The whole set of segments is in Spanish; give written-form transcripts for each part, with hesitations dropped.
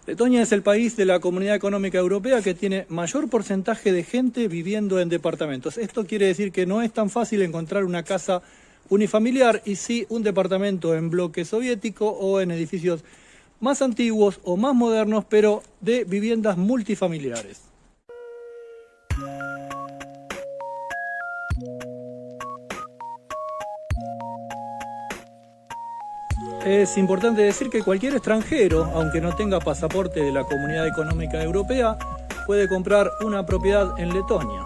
Letonia es el país de la Comunidad Económica Europea que tiene mayor porcentaje de gente viviendo en departamentos. Esto quiere decir que no es tan fácil encontrar una casa unifamiliar y sí un departamento en bloque soviético o en edificios más antiguos o más modernos, pero de viviendas multifamiliares. Es importante decir que cualquier extranjero, aunque no tenga pasaporte de la Comunidad Económica Europea, puede comprar una propiedad en Letonia.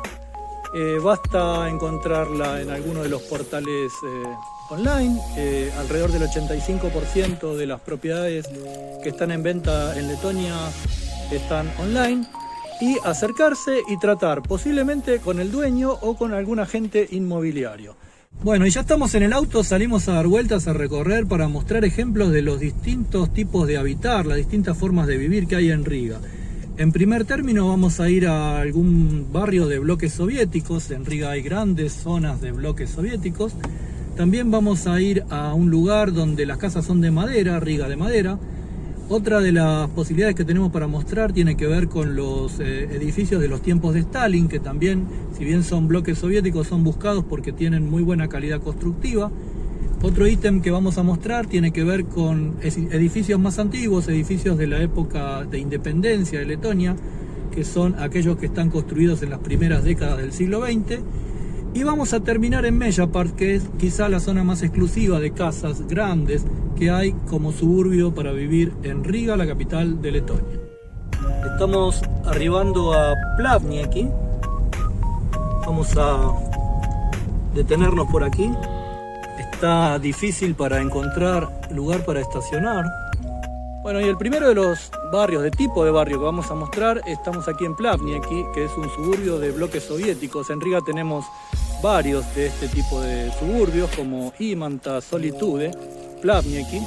Basta encontrarla en alguno de los portales online. Alrededor del 85% de las propiedades que están en venta en Letonia están online. Y acercarse y tratar posiblemente con el dueño o con algún agente inmobiliario. Bueno, y ya estamos en el auto, salimos a dar vueltas, a recorrer para mostrar ejemplos de los distintos tipos de habitar, las distintas formas de vivir que hay en Riga. En primer término vamos a ir a algún barrio de bloques soviéticos. En Riga hay grandes zonas de bloques soviéticos. También vamos a ir a un lugar donde las casas son de madera, Riga de madera. Otra de las posibilidades que tenemos para mostrar tiene que ver con los edificios de los tiempos de Stalin, que también, si bien son bloques soviéticos, son buscados porque tienen muy buena calidad constructiva. Otro ítem que vamos a mostrar tiene que ver con edificios más antiguos, edificios de la época de independencia de Letonia, que son aquellos que están construidos en las primeras décadas del siglo XX. Y vamos a terminar en Mediapart, que es quizá la zona más exclusiva de casas grandes que hay como suburbio para vivir en Riga, la capital de Letonia. Estamos arribando a Plavnieki. Vamos a detenernos por aquí. Está difícil para encontrar lugar para estacionar. Bueno, y el primero de los barrios, de tipo de barrio que vamos a mostrar, estamos aquí en Plavnieki, que es un suburbio de bloques soviéticos. En Riga tenemos varios de este tipo de suburbios, como Imanta, Solitude, Plavnieki,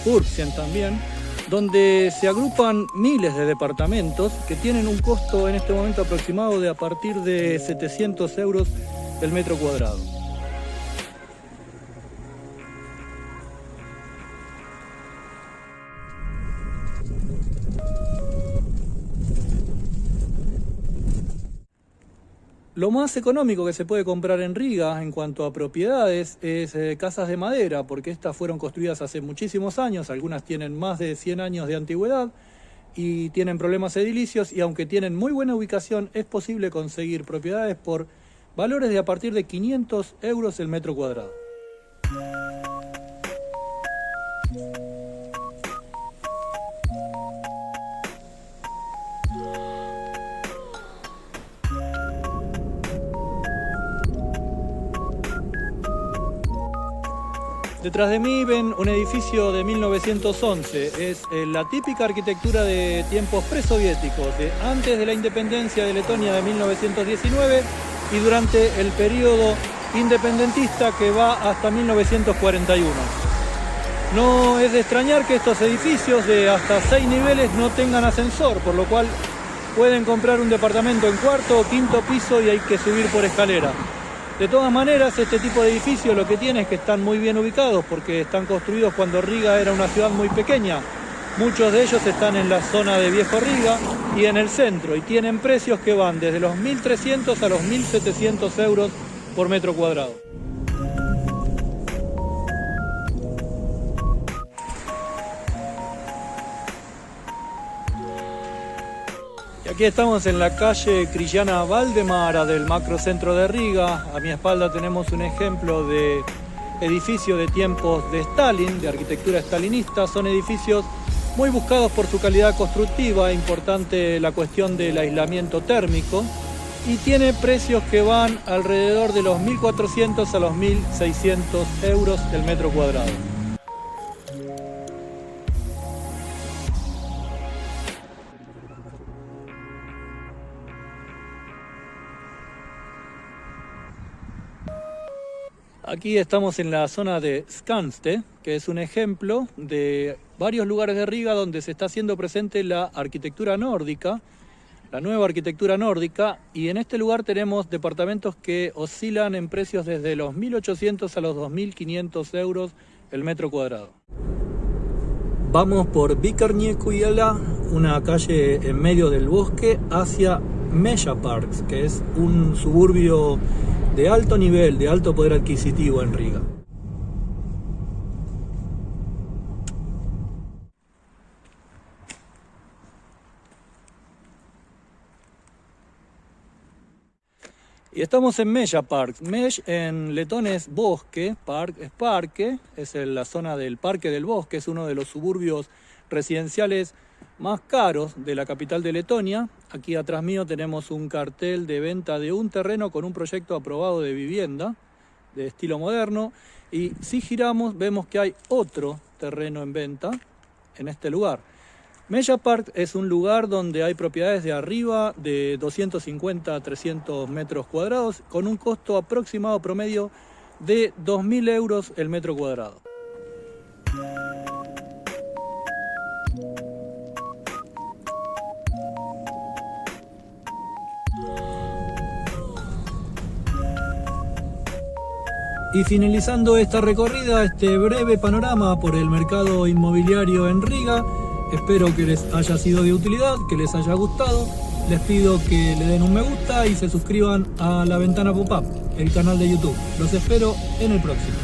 Ursien también, donde se agrupan miles de departamentos que tienen un costo en este momento aproximado de a partir de 700 euros el metro cuadrado. Lo más económico que se puede comprar en Riga en cuanto a propiedades es casas de madera, porque estas fueron construidas hace muchísimos años, algunas tienen más de 100 años de antigüedad y tienen problemas edilicios, y aunque tienen muy buena ubicación es posible conseguir propiedades por valores de a partir de 500 euros el metro cuadrado. Detrás de mí ven un edificio de 1911, es la típica arquitectura de tiempos presoviéticos, de antes de la independencia de Letonia de 1919 y durante el periodo independentista que va hasta 1941. No es de extrañar que estos edificios de hasta 6 niveles no tengan ascensor, por lo cual pueden comprar un departamento en cuarto o quinto piso y hay que subir por escalera. De todas maneras, este tipo de edificios lo que tiene es que están muy bien ubicados porque están construidos cuando Riga era una ciudad muy pequeña. Muchos de ellos están en la zona de Viejo Riga y en el centro y tienen precios que van desde los 1.300 a los 1.700 euros por metro cuadrado. Aquí estamos en la calle Krishna Valdemara del macrocentro de Riga. A mi espalda tenemos un ejemplo de edificio de tiempos de Stalin, de arquitectura stalinista. Son edificios muy buscados por su calidad constructiva, importante la cuestión del aislamiento térmico, y tiene precios que van alrededor de los 1.400 a los 1.600 euros el metro cuadrado. Aquí estamos en la zona de Skanste, que es un ejemplo de varios lugares de Riga donde se está haciendo presente la arquitectura nórdica, la nueva arquitectura nórdica, y en este lugar tenemos departamentos que oscilan en precios desde los 1.800 a los 2.500 euros el metro cuadrado. Vamos por Vikerniekujala una calle en medio del bosque hacia Meja Parks, que es un suburbio de alto nivel, de alto poder adquisitivo en Riga. Y estamos en Meja Park. Mej en letón es bosque, park es parque, es la zona del Parque del Bosque, es uno de los suburbios residenciales más caros de la capital de Letonia. Aquí atrás mío tenemos un cartel de venta de un terreno con un proyecto aprobado de vivienda de estilo moderno. Y si giramos vemos que hay otro terreno en venta en este lugar. Meja Park es un lugar donde hay propiedades de arriba de 250 a 300 metros cuadrados con un costo aproximado promedio de 2.000 euros el metro cuadrado. Y finalizando esta recorrida, este breve panorama por el mercado inmobiliario en Riga, espero que les haya sido de utilidad, que les haya gustado. Les pido que le den un me gusta y se suscriban a La Ventana Pop-Up, el canal de YouTube. Los espero en el próximo.